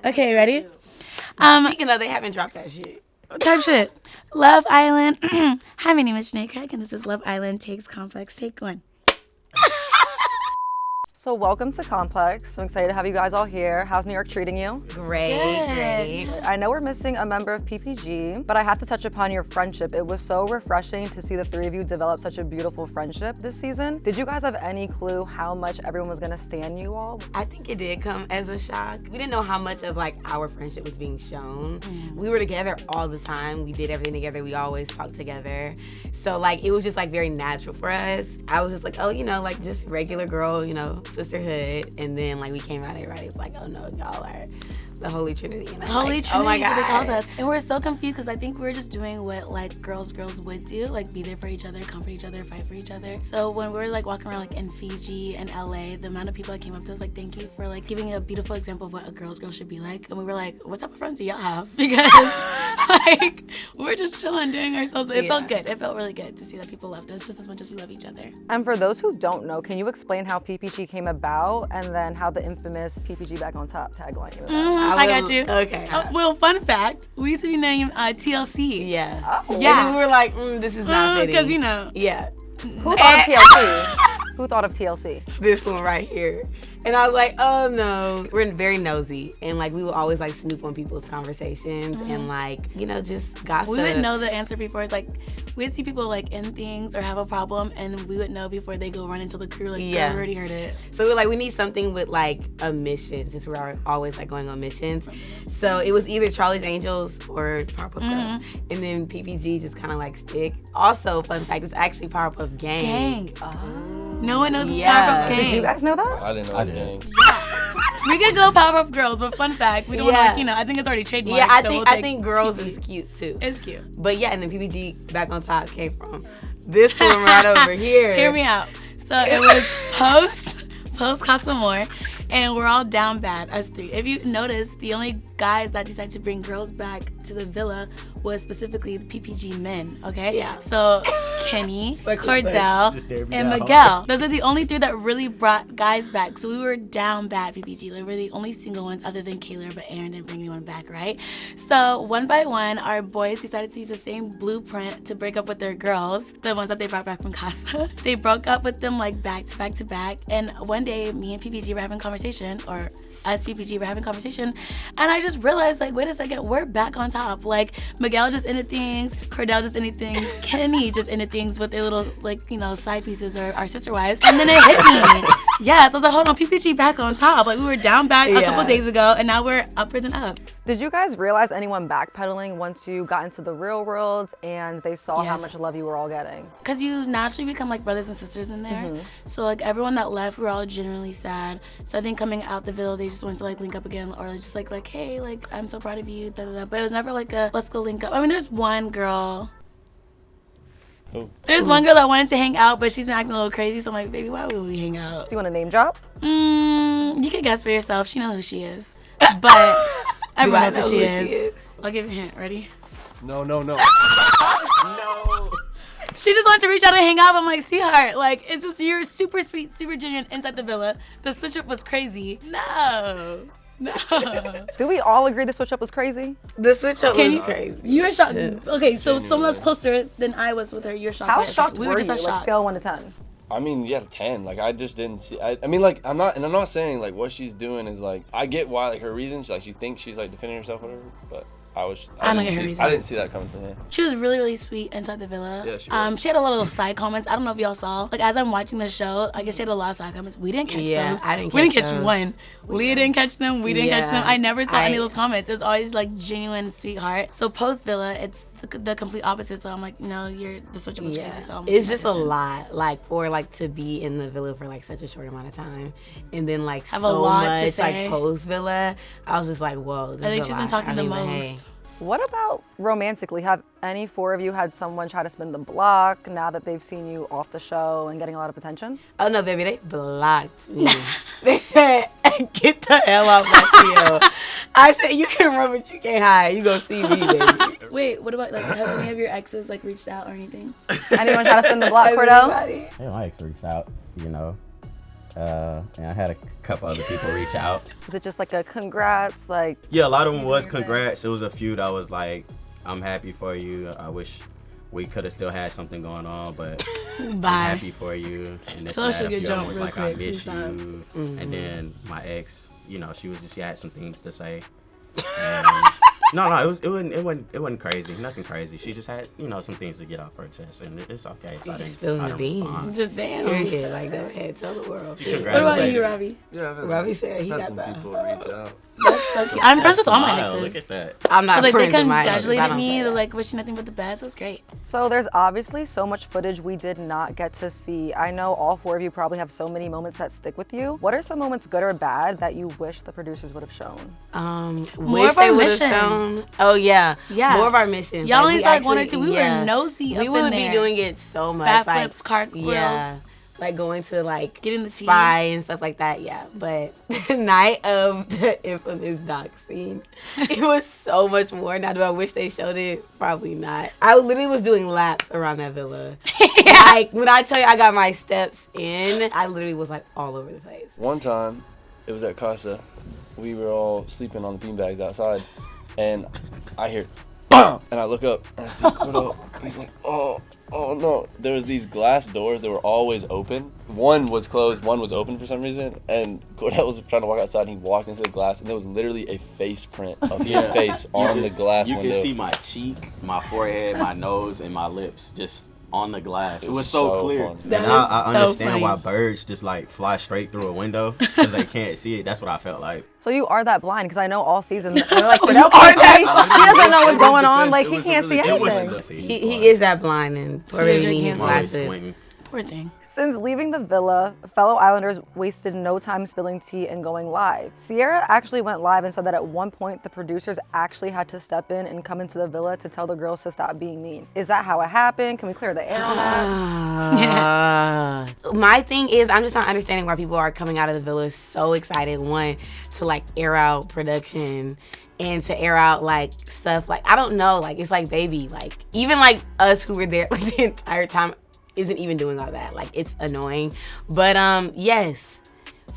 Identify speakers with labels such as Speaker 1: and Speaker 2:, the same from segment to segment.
Speaker 1: Okay, ready?
Speaker 2: Speaking of, they haven't dropped that shit.
Speaker 1: Type shit. Love Island. Hi, my name is JaNa Craig, and this is Love Island Takes Complex. Take one.
Speaker 3: So welcome to Complex. I'm excited to have you guys all here. How's New York treating you?
Speaker 2: Great.
Speaker 3: I know we're missing a member of PPG, but I have to touch upon your friendship. It was so refreshing to see the three of you develop such a beautiful friendship this season. Did you guys have any clue how much everyone was gonna stan you all?
Speaker 2: I think it did come as a shock. We didn't know how much of like our friendship was being shown. We were together all the time. We did everything together. We always talked together. So like it was just like very natural for us. I was just like, oh, you know, like just regular girl, you know, sisterhood. And then like we came out, everybody was like, oh no, y'all are the Holy Trinity. And
Speaker 1: Holy
Speaker 2: like,
Speaker 1: Trinity,
Speaker 2: oh my
Speaker 1: is what they called
Speaker 2: God.
Speaker 1: us. And we're so confused because I think we're just doing what like girls would do, like be there for each other, comfort each other, fight for each other. So when we're like walking around like in Fiji and LA, the amount of people that came up to us like, thank you for like giving a beautiful example of what a girl should be like. And we were like, what type of friends do y'all have? Because like we're just chilling, doing ourselves. But it felt good. It felt really good to see that people loved us just as much as we love each other.
Speaker 3: And for those who don't know, can you explain how PPG came about and then how the infamous PPG Back on Top tagline came about?
Speaker 1: I got you.
Speaker 2: Okay.
Speaker 1: Well, fun fact, we used to be named TLC.
Speaker 2: Yeah.
Speaker 3: Oh.
Speaker 1: Yeah.
Speaker 2: And then we were like, this is not fitting.
Speaker 1: Because, you know.
Speaker 2: Yeah.
Speaker 3: Who thought of TLC? Who thought of TLC?
Speaker 2: This one right here. And I was like, oh no. We're very nosy. And like we would always like snoop on people's conversations and like, you know, just gossip.
Speaker 1: We would know the answer before. It's like we'd see people like in things or have a problem and we would know before they go run into the crew like, I already heard it.
Speaker 2: So we're like, we need something with like a mission since we're always like going on missions. So it was either Charlie's Angels or Powerpuff Girls. And then PPG just kind of like stick. Also, fun fact, it's actually Powerpuff Gang.
Speaker 1: No one knows it's
Speaker 2: Yeah.
Speaker 1: Powerpuff Gang.
Speaker 3: Did you guys know that?
Speaker 4: I didn't know the gang.
Speaker 1: We could go Powerpuff Girls, but fun fact, we don't want to, like, you know, I think it's already trademarked.
Speaker 2: Yeah, I
Speaker 1: so
Speaker 2: think
Speaker 1: we'll
Speaker 2: I think Girls is cute too.
Speaker 1: It's cute.
Speaker 2: But yeah, and then PPG Back on Top came from this one right over here.
Speaker 1: Hear me out. So it was post Casa Amor, and we're all down bad, us three. If you notice, the only guys that decided to bring girls back to the villa was specifically the PPG men, okay?
Speaker 2: Yeah.
Speaker 1: So Kenny,
Speaker 5: Just
Speaker 1: Kordell,
Speaker 5: stare me
Speaker 1: and
Speaker 5: down.
Speaker 1: Miguel. Those are the only three that really brought guys back. So we were down bad, PPG. Like, we're the only single ones other than Kayla, but Aaron didn't bring anyone back, right? So one by one, our boys decided to use the same blueprint to break up with their girls, the ones that they brought back from Casa. They broke up with them like back to back to back. And one day, me and PPG were having a conversation, or us PPG were having a conversation, and I just realized, like, wait a second, we're back on top. Like, Miguel just ended things, Kordell just ended things, Kenny just ended things with their little, like, you know, side pieces or our sister wives, and then it hit me. Yeah, so I was like, hold on, PPG back on top. Like, we were down back a couple days ago, and now we're upper than up.
Speaker 3: Did you guys realize anyone backpedaling once you got into the real world and they saw how
Speaker 1: Yes.
Speaker 3: much love you were all getting?
Speaker 1: Because you naturally become like brothers and sisters in there. So like everyone that left, we were all genuinely sad. So I think coming out the villa, they just wanted to like link up again, or just like hey, like I'm so proud of you, da da da. But it was never like a let's go link up. I mean, there's one girl. There's one girl that wanted to hang out, but she's been acting a little crazy. So I'm like, baby, why would we hang out?
Speaker 3: Do you want to name drop?
Speaker 1: You can guess for yourself. She knows who she is, but everyone knows who she is. I'll give you a hint. Ready?
Speaker 4: No. No.
Speaker 1: She just wants to reach out and hang out. I'm like, sweetheart, like, it's just, you're super sweet, super genuine inside the villa. The switch up was crazy. No.
Speaker 3: Do we all agree the switch up was crazy?
Speaker 2: The switch up was
Speaker 1: you-
Speaker 2: crazy.
Speaker 1: You're shocked. Okay, so someone that's closer than I was with her, you're shocked.
Speaker 3: How
Speaker 1: right?
Speaker 3: shocked
Speaker 1: We
Speaker 3: were
Speaker 1: were just
Speaker 3: you?
Speaker 1: as
Speaker 3: Like
Speaker 1: shocked.
Speaker 3: scale 1 to 10.
Speaker 4: I mean, yeah, 10. Like, I just didn't see. I mean, like, I'm not saying like what she's doing is like. I get why, like, her reasons. Like, she thinks she's like defending herself, or whatever. But I
Speaker 1: don't get her reasons.
Speaker 4: I didn't see that coming from her.
Speaker 1: She was really, really sweet inside the villa.
Speaker 4: Yeah, she was.
Speaker 1: She had a lot of side comments. I don't know if y'all saw. Like, as I'm watching the show, I guess she had a lot of side comments. We didn't catch those.
Speaker 2: I didn't
Speaker 1: We didn't
Speaker 2: catch
Speaker 1: catch
Speaker 2: those.
Speaker 1: one. Leah didn't catch them. We didn't catch them. I never saw any of
Speaker 2: I-
Speaker 1: those comments. It was always, like, genuine sweetheart. So post villa, it's the complete opposite. So I'm like, no, the switch up was crazy. So I'm
Speaker 2: It's just a
Speaker 1: distance.
Speaker 2: lot, like, for like to be in the villa for like such a short amount of time, and then like
Speaker 1: Have a
Speaker 2: so
Speaker 1: lot to
Speaker 2: much
Speaker 1: say.
Speaker 2: like post villa. I was just like, whoa. This
Speaker 1: I think
Speaker 2: is a
Speaker 1: she's been
Speaker 2: lot.
Speaker 1: talking
Speaker 2: I
Speaker 1: the
Speaker 2: don't even hang.
Speaker 1: most.
Speaker 3: What about romantically? Have any four of you had someone try to spin the block now that they've seen you off the show and getting a lot of attention?
Speaker 2: Oh no, baby, they blocked me. They said, "Get the hell out my TL." I said, "You can run, but you can't hide. You gonna see me, baby."
Speaker 1: Wait, what about, like, has any of your exes, like, reached out or anything?
Speaker 3: Anyone try to spin the block, Kordell?
Speaker 2: Everybody.
Speaker 5: Hey, my ex reached out, you know. and I had a couple other people reach out.
Speaker 3: Was it just like a congrats, like?
Speaker 5: Yeah, a lot of them was congrats. There was a few that was like, I'm happy for you. I wish we could have still had something going on, but I'm happy for you. And this
Speaker 1: Tell us
Speaker 5: and that. A
Speaker 1: your
Speaker 5: few of them
Speaker 1: jump
Speaker 5: was
Speaker 1: real
Speaker 5: like,
Speaker 1: quick.
Speaker 5: I miss you.
Speaker 1: Mm-hmm.
Speaker 5: And then my ex, you know, she had some things to say. And no, it wasn't crazy, nothing crazy. She just had, you know, some things to get off her chest, and it's okay. So
Speaker 2: Just spilling the beans.
Speaker 1: Just damn.
Speaker 2: Period. Like, go ahead, tell the world.
Speaker 1: What about you, Robbie?
Speaker 4: Yeah,
Speaker 2: Robbie said he
Speaker 4: had
Speaker 2: got
Speaker 4: some
Speaker 2: that.
Speaker 4: people reach out.
Speaker 1: That's so cute. I'm friends with all my
Speaker 5: Look
Speaker 1: exes.
Speaker 5: at that.
Speaker 2: I'm not
Speaker 1: So like they
Speaker 2: friends with my exes. I
Speaker 1: congratulated
Speaker 2: don't
Speaker 1: me,
Speaker 2: say
Speaker 1: they're
Speaker 2: that.
Speaker 1: like wishing nothing but the best. It was great.
Speaker 3: So there's obviously so much footage we did not get to see. I know all 4 of you probably have so many moments that stick with you. What are some moments, good or bad, that you wish the producers would have shown?
Speaker 1: More
Speaker 2: Wish
Speaker 1: of our
Speaker 2: they would have
Speaker 1: missions.
Speaker 2: shown. Oh yeah.
Speaker 1: Yeah.
Speaker 2: More of our missions.
Speaker 1: Y'all only
Speaker 2: we
Speaker 1: saw like 1 or
Speaker 2: actually-
Speaker 1: 2. We
Speaker 2: yeah.
Speaker 1: were nosy up
Speaker 2: We
Speaker 1: in
Speaker 2: would
Speaker 1: there.
Speaker 2: be doing it so much.
Speaker 1: Fat
Speaker 2: like,
Speaker 1: flips, cartwheels.
Speaker 2: Yeah. Like going to like
Speaker 1: Getting the tea.
Speaker 2: spy and stuff like that. Yeah. But the night of the infamous doc scene, it was so much more. Now, do I wish they showed it? Probably not. I literally was doing laps around that villa. Like when I tell you I got my steps in, I literally was like all over the place.
Speaker 4: One time, it was at Casa. We were all sleeping on the beanbags outside, and I hear, BAM! And I look up, and I see Kordell. He's like, oh no. There was these glass doors that were always open. One was closed, one was open for some reason, and Kordell was trying to walk outside, and he walked into the glass, and there was literally a face print of his face on the glass
Speaker 5: You
Speaker 4: window.
Speaker 5: can see my cheek, my forehead, my nose, and my lips just on the glass. It was
Speaker 4: so
Speaker 5: so clear.
Speaker 4: funny.
Speaker 5: And
Speaker 1: That
Speaker 5: I
Speaker 1: is so
Speaker 5: understand
Speaker 1: funny.
Speaker 5: why birds just like fly straight through a window because they can't see it. That's what I felt like.
Speaker 3: So you are that blind, because I know all season they're like, Kordell can't see. He doesn't know what's going on. Like he can't see anything.
Speaker 2: He is that blind and poor
Speaker 1: He is
Speaker 2: baby
Speaker 1: your
Speaker 2: needs
Speaker 1: cancer.
Speaker 2: glasses.
Speaker 1: Poor thing.
Speaker 3: Since leaving the villa, fellow Islanders wasted no time spilling tea and going live. Sierra actually went live and said that at one point the producers actually had to step in and come into the villa to tell the girls to stop being mean. Is that how it happened? Can we clear the air on that?
Speaker 2: My thing is, I'm just not understanding why people are coming out of the villa so excited. One, to like air out production and to air out like stuff. Like, I don't know. Like, it's like, baby, like even like us who were there like the entire time isn't even doing all that. Like, it's annoying. But yes,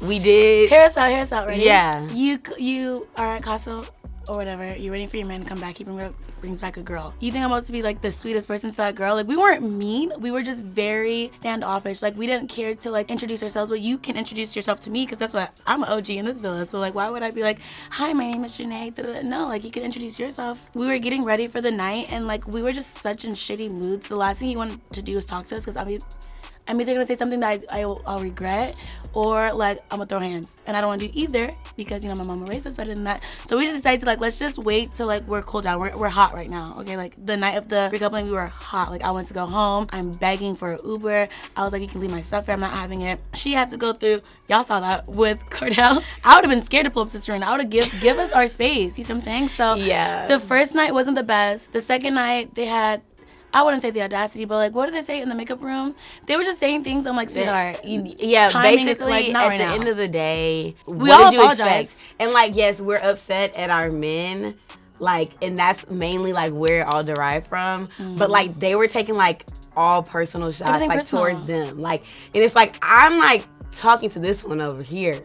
Speaker 2: we did.
Speaker 1: Hear us out, ready?
Speaker 2: Yeah.
Speaker 1: You are at Casa or whatever. You're waiting for your man to come back. He brings back a girl. You think I'm supposed to be like the sweetest person to that girl? Like, we weren't mean. We were just very standoffish. Like, we didn't care to like introduce ourselves. But you can introduce yourself to me because that's what I'm an OG in this villa. So like, why would I be like, hi, my name is JaNa? No, like you can introduce yourself. We were getting ready for the night and like we were just such in shitty moods. The last thing you wanted to do is talk to us because I'm either gonna say something that I'll regret, or like I'm gonna throw hands, and I don't want to do either because my mama raised us better than that. So we just decided to like let's just wait till like we're cooled down. We're hot right now, okay? Like the night of the recoupling, we were hot. Like I wanted to go home. I'm begging for an Uber. I was like, you can leave my stuff here. I'm not having it. She had to go through. Y'all saw that with Kordell. I would have been scared to pull up to Serena. I would have give us our space. You see what I'm saying? So
Speaker 2: Yeah.
Speaker 1: The first night wasn't the best. The second night they had. I wouldn't say the audacity, but like, what did they say in the makeup room? They were just saying things. I'm like, sweetheart.
Speaker 2: Yeah,
Speaker 1: timing is,
Speaker 2: basically,
Speaker 1: like, not
Speaker 2: at
Speaker 1: right
Speaker 2: the
Speaker 1: now.
Speaker 2: end of the day,
Speaker 1: We
Speaker 2: what
Speaker 1: all
Speaker 2: did you
Speaker 1: apologized.
Speaker 2: expect? And like, yes, we're upset at our men, like, and that's mainly like where it all derived from. But like, they were taking like all personal shots,
Speaker 1: Everything
Speaker 2: like
Speaker 1: personal.
Speaker 2: towards them. Like, and it's like I'm like talking to this one over here.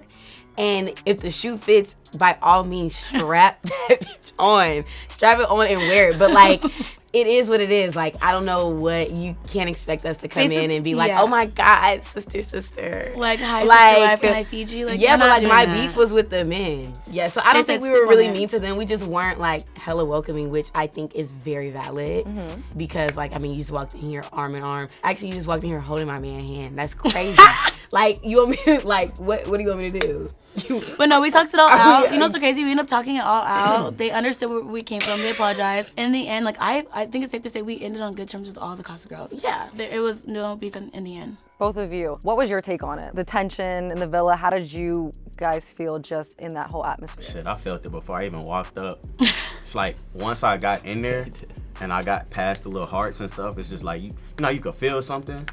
Speaker 2: And if the shoe fits, by all means, strap that bitch on. Strap it on and wear it. But like, it is what it is. Like, I don't know what you can't expect us to come in and be like,
Speaker 1: yeah.
Speaker 2: oh my God, sister.
Speaker 1: Like, hi,
Speaker 2: Like,
Speaker 1: sister wife, can I feed you? Like,
Speaker 2: Yeah,
Speaker 1: you're
Speaker 2: but
Speaker 1: not
Speaker 2: like
Speaker 1: doing
Speaker 2: my
Speaker 1: that.
Speaker 2: beef was with the men. Yeah, so I don't
Speaker 1: They
Speaker 2: think
Speaker 1: said
Speaker 2: we were
Speaker 1: sleep
Speaker 2: really
Speaker 1: on it.
Speaker 2: mean to them. We just weren't like hella welcoming, which I think is very valid because like, I mean, you just walked in here arm in arm. Actually, you just walked in here holding my man's hand. That's crazy. Like, you want me to, like, what do you want me to do?
Speaker 1: But no, we talked it all out.
Speaker 2: yeah.
Speaker 1: You know what's so crazy? We ended up talking it all out. They understood where we came from. They apologized. In the end, like, I think it's safe to say we ended on good terms with all the Casa girls.
Speaker 2: Yeah.
Speaker 1: It was no beef in the end.
Speaker 3: Both of you, what was your take on it? The tension in the villa, how did you guys feel just in that whole atmosphere?
Speaker 5: Shit, I felt it before I even walked up. It's like once I got in there and I got past the little hearts and stuff, it's just like you could feel something.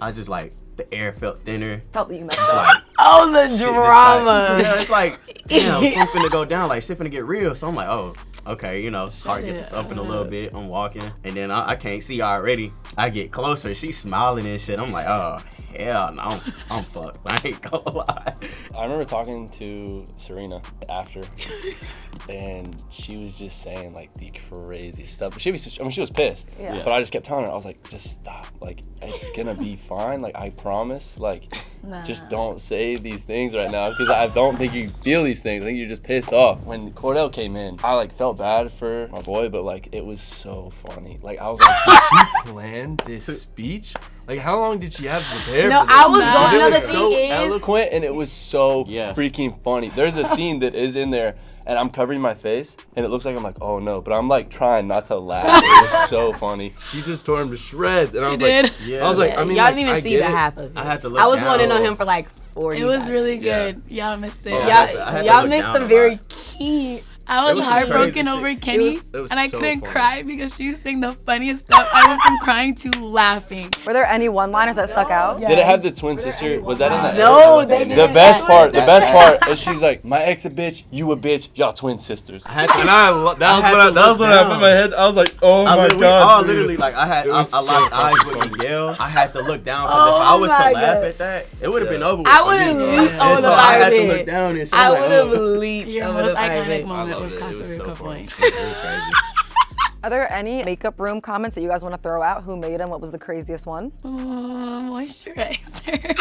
Speaker 5: I just like the air felt thinner.
Speaker 3: Felt that you messed
Speaker 5: It's
Speaker 3: up.
Speaker 5: like
Speaker 2: Oh, the
Speaker 5: shit, it's
Speaker 2: drama.
Speaker 5: like, yeah, it's like damn, something to go down, like shit finna get real. So I'm like, oh, okay, heart
Speaker 1: it
Speaker 5: gets thumping a little bit. I'm walking, and then I can't see already. I get closer, she's smiling and shit. I'm like, oh hell no, I'm fucked. I ain't gonna lie.
Speaker 4: I remember talking to Serena after, and she was just saying like the craziest stuff. She was pissed.
Speaker 3: Yeah.
Speaker 4: But I just kept telling her, I was like, just stop. Like, it's gonna be fine. Like, I promise. Like, just don't say these things right now, because I don't think you feel these things. I think you're just pissed off. When Kordell came in, I like felt bad for my boy, but like it was so funny. Like, I was like, did she plan this speech? Like, how long did she have to prepare
Speaker 2: No,
Speaker 4: for this?
Speaker 2: I was going.
Speaker 4: It
Speaker 2: Another
Speaker 4: was
Speaker 2: thing
Speaker 4: so
Speaker 2: is,
Speaker 4: eloquent, and it was so
Speaker 5: Yeah.
Speaker 4: freaking funny. There's a scene that is in there, and I'm covering my face, and it looks like I'm like, oh no, but I'm like trying not to laugh. It was so funny. She just tore him to shreds, and I was
Speaker 1: did.
Speaker 4: like,
Speaker 5: Yeah.
Speaker 4: I was like, I mean,
Speaker 2: y'all
Speaker 4: like,
Speaker 2: didn't even
Speaker 4: I
Speaker 2: see
Speaker 4: get
Speaker 2: the
Speaker 4: it.
Speaker 2: half of it.
Speaker 5: I had to look
Speaker 2: I was
Speaker 5: down.
Speaker 2: going in on him for like 40.
Speaker 1: It was really
Speaker 4: Yeah.
Speaker 1: good. Y'all missed it.
Speaker 5: Oh,
Speaker 2: Y'all,
Speaker 5: I had to
Speaker 2: y'all
Speaker 5: look
Speaker 2: missed
Speaker 5: down
Speaker 2: some
Speaker 5: a
Speaker 2: very
Speaker 5: lot.
Speaker 1: I
Speaker 2: key.
Speaker 1: was
Speaker 4: It was
Speaker 1: heartbroken
Speaker 4: crazy.
Speaker 1: over Kenny,
Speaker 4: It was
Speaker 1: and I
Speaker 4: so
Speaker 1: couldn't
Speaker 4: funny.
Speaker 1: cry because she was saying the funniest stuff. I went from crying to laughing.
Speaker 3: Were there any one-liners that stuck out?
Speaker 1: Yeah.
Speaker 4: Did it have the twin sister? Was that in that?
Speaker 2: No, they
Speaker 4: The
Speaker 2: didn't.
Speaker 4: best part is she's like, my ex a bitch, you a bitch, y'all twin sisters.
Speaker 5: I had to,
Speaker 4: And that was when I put my head. I was like, oh
Speaker 5: I
Speaker 4: my
Speaker 5: literally,
Speaker 4: god.
Speaker 5: oh, literally, like I had,
Speaker 4: It was
Speaker 5: I locked
Speaker 4: so
Speaker 5: eyes
Speaker 4: fucking
Speaker 5: with
Speaker 4: funny.
Speaker 5: Miguel. I had to look down because if
Speaker 2: Oh
Speaker 5: I was to
Speaker 2: my
Speaker 5: laugh
Speaker 2: God.
Speaker 5: at that, it would have been
Speaker 4: Yeah.
Speaker 5: over with.
Speaker 2: I
Speaker 5: for
Speaker 2: would
Speaker 5: me.
Speaker 2: have
Speaker 1: Yeah.
Speaker 2: leaped
Speaker 1: And
Speaker 2: over
Speaker 5: And
Speaker 2: the
Speaker 5: so I had to
Speaker 2: fire
Speaker 5: look
Speaker 2: pit.
Speaker 5: down and shit.
Speaker 2: I
Speaker 5: like,
Speaker 2: would have
Speaker 5: oh.
Speaker 2: leaped
Speaker 1: Your
Speaker 2: over
Speaker 1: most
Speaker 2: the fire
Speaker 1: iconic
Speaker 2: pit.
Speaker 1: moment was
Speaker 4: It
Speaker 1: Casa
Speaker 4: was so
Speaker 1: Rica
Speaker 4: funny.
Speaker 1: point.
Speaker 5: It was crazy.
Speaker 3: Are there any makeup room comments that you guys want to throw out? Who made them? What was the craziest one?
Speaker 1: Moisturizer.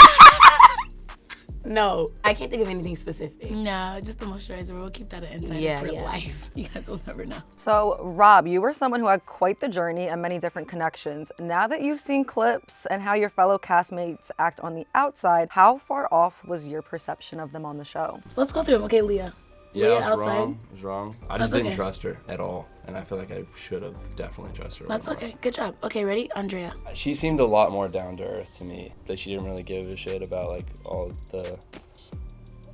Speaker 2: No, I can't think of anything specific.
Speaker 1: No, just the moisturizer. We'll keep that an insider
Speaker 2: Yeah,
Speaker 1: for
Speaker 2: yeah.
Speaker 1: life. You guys will never know.
Speaker 3: So, Rob, you were someone who had quite the journey and many different connections. Now that you've seen clips and how your fellow castmates act on the outside, how far off was your perception of them on the show?
Speaker 1: Let's go through them. Okay, Leah.
Speaker 4: Yeah,
Speaker 1: Leah
Speaker 4: I was
Speaker 1: outside.
Speaker 4: wrong. I was wrong. I just
Speaker 1: That's
Speaker 4: didn't
Speaker 1: okay.
Speaker 4: trust her at all, and I feel like I should have definitely trusted her.
Speaker 1: That's
Speaker 4: more.
Speaker 1: okay. Good job. Okay, ready? Andrea.
Speaker 4: She seemed a lot more down to earth to me. That she didn't really give a shit about like all the,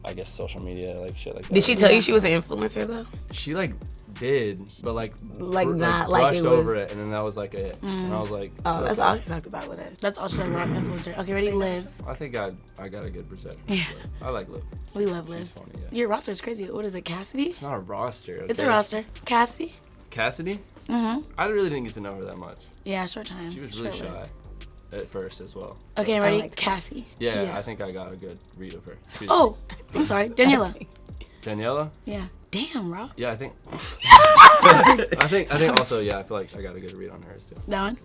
Speaker 4: I guess, social media like shit like that.
Speaker 2: Did she tell you she was an influencer though?
Speaker 4: She like did, but like
Speaker 2: Not like
Speaker 4: brushed
Speaker 2: it was-
Speaker 4: over it, and then that was like it. And I was like,
Speaker 2: Oh, that's all she talked about with us.
Speaker 1: That's all she talked about, influencer. Okay, ready? Liv.
Speaker 4: I think I got a good perception. of Liv. I like Liv.
Speaker 1: We love
Speaker 4: She's
Speaker 1: Liv.
Speaker 4: funny. Yeah.
Speaker 1: Your roster is crazy. What is it, Cassidy?
Speaker 4: It's not a roster.
Speaker 1: It's a
Speaker 4: okay?
Speaker 1: roster. Cassidy?
Speaker 4: Cassidy?
Speaker 1: Mm-hmm.
Speaker 4: I really didn't get to know her that much.
Speaker 1: Yeah, short time.
Speaker 4: She was really
Speaker 1: Short
Speaker 4: shy
Speaker 1: lived.
Speaker 4: at first as well.
Speaker 1: Okay,
Speaker 2: I
Speaker 1: ready?
Speaker 2: liked her.
Speaker 1: Cassie.
Speaker 4: Yeah, I think I got a good read of her. She's-
Speaker 1: Oh, I'm sorry. Daniela.
Speaker 4: Daniela?
Speaker 1: Yeah. Damn, Rob.
Speaker 4: Yeah, I think. I think also, yeah, I feel like I got a good read on hers too.
Speaker 1: That one?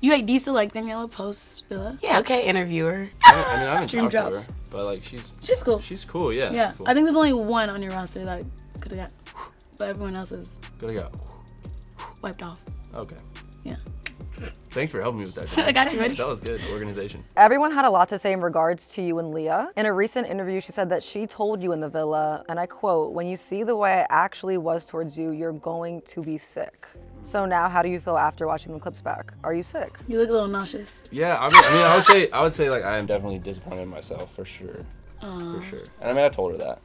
Speaker 4: Yeah.
Speaker 1: Do you still like Daniela post Villa? Yeah.
Speaker 2: Okay, interviewer.
Speaker 4: I mean, I haven't
Speaker 1: Dream
Speaker 4: talked to
Speaker 1: drop.
Speaker 4: her, but like
Speaker 1: She's cool.
Speaker 4: she's cool. Yeah.
Speaker 1: Yeah.
Speaker 4: Cool.
Speaker 1: I think there's only one on your roster that could have got, but everyone else is
Speaker 4: Gotta go.
Speaker 1: wiped off.
Speaker 4: Okay.
Speaker 1: Yeah.
Speaker 4: Thanks for helping me with that.
Speaker 1: I got you, ready?
Speaker 4: That was good. Organization.
Speaker 3: Everyone had a lot to say in regards to you and Leah. In a recent interview, she said that she told you in the villa, and I quote, "When you see the way I actually was towards you, you're going to be sick." So now, how do you feel after watching the clips back? Are you sick?
Speaker 1: You look a little nauseous.
Speaker 4: Yeah, I would say like I am definitely disappointed in myself for sure. For sure. And I mean, I told her that.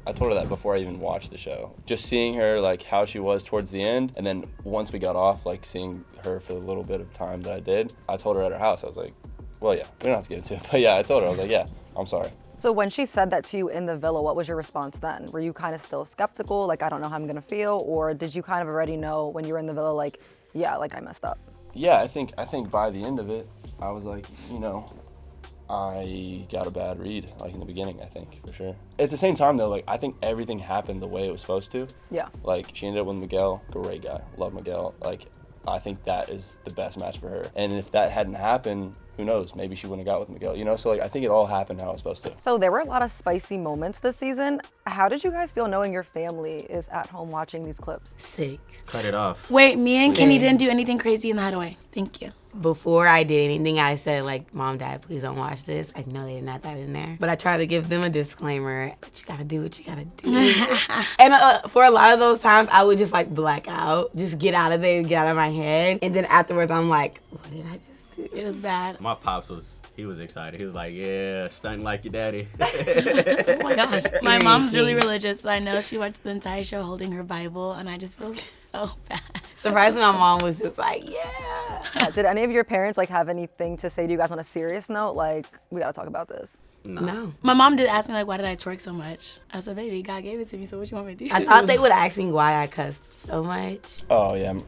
Speaker 4: I told her that before I even watched the show. Just seeing her, like, how she was towards the end, and then once we got off, like, seeing her for the little bit of time that I did, I told her at her house, I was like, well, yeah, we don't have to get into it, but yeah, I told her, I was like, yeah, I'm sorry.
Speaker 3: So when she said that to you in the villa, what was your response then? Were you kind of still skeptical, like, I don't know how I'm gonna feel, or did you kind of already know when you were in the villa, like, yeah, like, I messed up?
Speaker 4: Yeah, I think by the end of it, I was like, you know, I got a bad read, like in the beginning, I think, for sure. At the same time, though, like, I think everything happened the way it was supposed to.
Speaker 3: Yeah.
Speaker 4: Like, she ended up with Miguel, great guy, love Miguel. Like, I think that is the best match for her. And if that hadn't happened, who knows, maybe she wouldn't have got with Miguel, you know? So, like, I think it all happened how it was supposed to.
Speaker 3: So there were a lot of spicy moments this season. How did you guys feel knowing your family is at home watching these clips?
Speaker 2: Sick.
Speaker 5: Cut it off.
Speaker 1: Wait, me and Kenny
Speaker 2: Yeah.
Speaker 1: didn't do anything crazy in the hideaway. Thank you.
Speaker 2: Before I did anything, I said, like, Mom, Dad, please don't watch this. I know they're not that in there. But I tried to give them a disclaimer. But you gotta do what you gotta do. And for a lot of those times, I would just, like, black out. Just get out of there, get out of my head. And then afterwards, I'm like, what did I just do?
Speaker 1: It was bad.
Speaker 5: My pops he was excited. He was like, yeah, stunting like your daddy.
Speaker 1: Oh my gosh. My mom's really
Speaker 2: Seriously.
Speaker 1: religious, so I know she watched the entire show holding her Bible, and I just feel so bad.
Speaker 2: Surprisingly, my mom was just like, yeah.
Speaker 3: Did any of your parents like have anything to say to you guys on a serious note? Like, we gotta talk about this.
Speaker 2: No.
Speaker 1: My mom did ask me, like, why did I twerk so much? I said, baby, God gave it to me, so what you want me to do?
Speaker 2: I thought they would ask me why I cussed so much.
Speaker 4: Oh, yeah.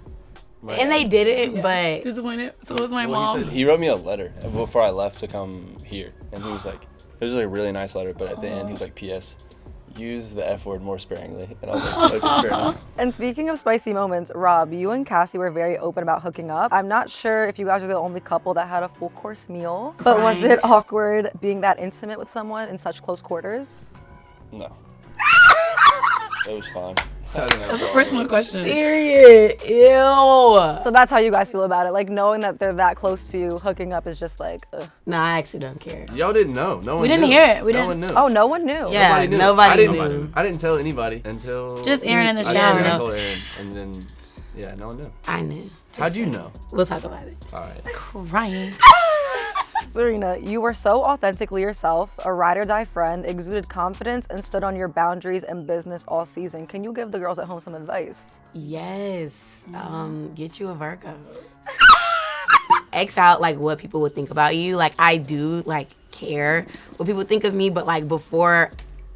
Speaker 2: And they didn't, but
Speaker 1: Disappointed. So it was my
Speaker 4: Well,
Speaker 1: mom.
Speaker 4: he wrote me a letter before I left to come here, and he was like, it was like a really nice letter, but at the end he was like, P.S. use the F word more sparingly, and I was like, okay, fair enough.
Speaker 3: And speaking of spicy moments, Rob, you and Cassie were very open about hooking up. I'm not sure if you guys are the only couple that had a full course meal, but was it awkward being that intimate with someone in such close quarters?
Speaker 4: No. It was fine.
Speaker 1: That's a personal question.
Speaker 2: period. Ew.
Speaker 3: So that's how you guys feel about it, like knowing that they're that close to you, hooking up is just like, ugh.
Speaker 2: No, I actually don't care.
Speaker 4: Y'all didn't know. No one
Speaker 1: We didn't
Speaker 4: knew.
Speaker 1: hear it. We
Speaker 4: no
Speaker 1: didn't.
Speaker 4: one knew.
Speaker 3: Oh, no one knew.
Speaker 2: Yeah,
Speaker 4: Nobody knew.
Speaker 2: nobody
Speaker 4: I
Speaker 2: knew.
Speaker 4: didn't, I didn't tell anybody until...
Speaker 1: Just Aaron in the
Speaker 4: I
Speaker 1: shower.
Speaker 4: told Aaron, and then, yeah, no one knew.
Speaker 2: I knew.
Speaker 4: How'd you know?
Speaker 2: We'll talk about it.
Speaker 4: All right.
Speaker 1: Crying.
Speaker 3: Serena, you were so authentically yourself, a ride or die friend, exuded confidence, and stood on your boundaries and business all season. Can you give the girls at home some advice?
Speaker 2: Yes. Get you a Virgo. X out like what people would think about you. Like I do like care what people think of me, but like before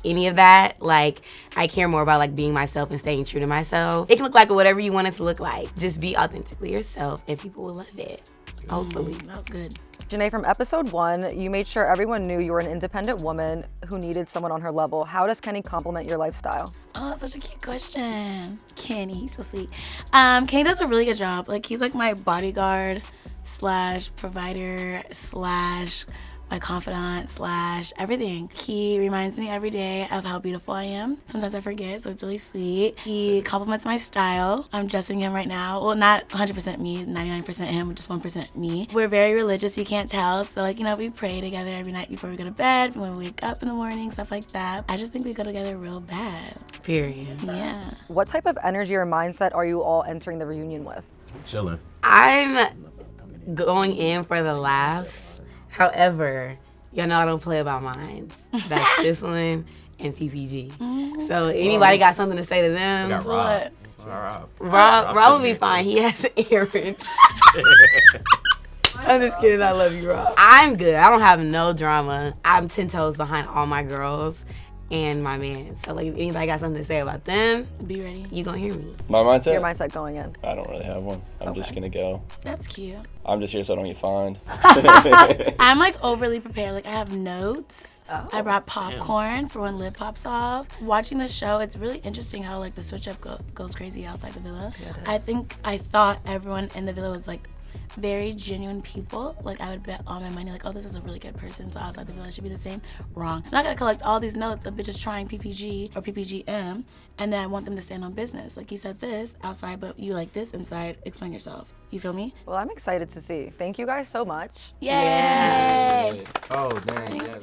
Speaker 2: any of that, like I care more about like being myself and staying true to myself. It can look like whatever you want it to look like. Just be authentically yourself and people will love it. Hopefully.
Speaker 1: That was good.
Speaker 3: JaNa, from episode 1, you made sure everyone knew you were an independent woman who needed someone on her level. How does Kenny complement your lifestyle?
Speaker 1: Oh, that's such a cute question. Kenny, he's so sweet. Kenny does a really good job. Like, he's like my bodyguard / provider / my confidant / everything. He reminds me every day of how beautiful I am. Sometimes I forget, so it's really sweet. He compliments my style. I'm dressing him right now. Well, not 100% me, 99% him, just 1% me. We're very religious, you can't tell. So like, you know, we pray together every night before we go to bed, when we wake up in the morning, stuff like that. I just think we go together real bad.
Speaker 2: Period.
Speaker 1: Yeah.
Speaker 3: What type of energy or mindset are you all entering the reunion with?
Speaker 5: Chilling.
Speaker 2: I'm going in for the laughs. However, y'all know I don't play about mine. That's this one and PPG. So anybody got something to say to them?
Speaker 5: Got Rob. Rob.
Speaker 2: Rob will be fine. He has Aaron. I'm just kidding. I love you, Rob. I'm good. I don't have no drama. I'm 10 toes behind all my girls and my man. So like, if anybody got something to say about them,
Speaker 1: Be ready.
Speaker 2: you gonna hear me.
Speaker 4: My mindset?
Speaker 3: Your mindset going in.
Speaker 4: I don't really have one. I'm just gonna go.
Speaker 1: That's cute.
Speaker 4: I'm just here so I don't get fined.
Speaker 1: I'm like overly prepared. Like I have notes. I brought popcorn for when Liv pops off. Watching the show, it's really interesting how like the switch up goes crazy outside the villa. I thought everyone in the villa was like very genuine people. Like I would bet all my money like, oh, this is a really good person, so outside the villa it should be the same. Wrong. So now I gotta collect all these notes of bitches trying PPG or PPGM, and then I want them to stand on business. Like you said this outside, but you like this inside. Explain yourself. You feel me?
Speaker 3: Well, I'm excited to see. Thank you guys so much.
Speaker 1: Yay!
Speaker 4: Oh, dang. Yeah.